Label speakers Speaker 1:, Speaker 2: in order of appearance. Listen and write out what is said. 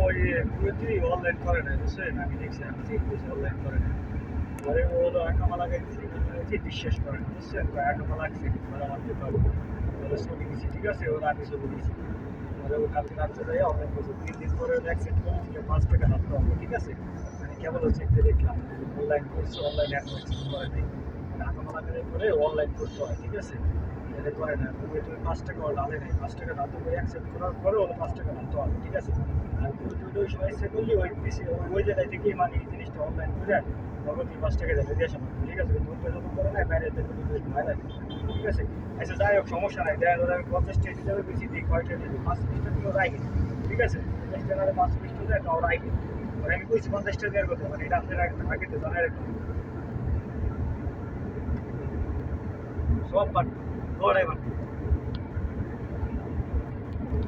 Speaker 1: ওই পুরোটি অনলাইন করে না, বুঝছেন? আমি দেখছি, আমি চেক করছি, অনলাইন করে না। পরে ও হলো একামা লাগাইছি, বিশ্বাস করে না, বুঝছেন? একামা লাগছে, মানে আমার দিতে হবে। ওরা ছবি দিছি, ঠিক আছে, ওরা আমি ছবি দিছি। পরে ও কালকে রাত্রে যাই অনলাইন করছে, 3 দিন পরে অ্যাকসেপ্ট করে দিলে 5 টাকা রাখতে হবে, ঠিক আছে? আমি কেবল চেক দিয়ে দেখলাম অনলাইন করছে, অনলাইন এখন অ্যাকসেপ্ট করে নেই। একামা লাগানোর পরে অনলাইন করতে হয়, ঠিক আছে? এটা করে না, তুমি 5 টাকা ডালে নেই, 5 টাকা ডালতে করে অ্যাকসেপ্ট করার পরে ওরা 5 টাকা ডালতে হবে, ঠিক আছে? আর পুরো ওই সময় ইচ্ছে করলে ওই জায়গায় থেকেই মানে এই জিনিসটা অনলাইন করে তখন 5 টাকা যাবে দিয়ে আসা, ঠিক আছে? কিন্তু ওটা যখন করে না বাইরে থেকে বাইরে, ঠিক আছে? আচ্ছা যাই হোক, সমস্যা নাই, দেখা যাবে আমি 50 টাকা হিসাবে বেশি দিই, কয়টা দিই 5 পিসটা দিয়েও রাখি, ঠিক আছে? 50 টাকা 5 পিসটা দেয় তাও রাখি। মানে আমি কইছি 50 টাকা দেওয়ার কথা, মানে এটা আপনার আগে তো জানাই রাখবেন সব পাঠ দৌড়াই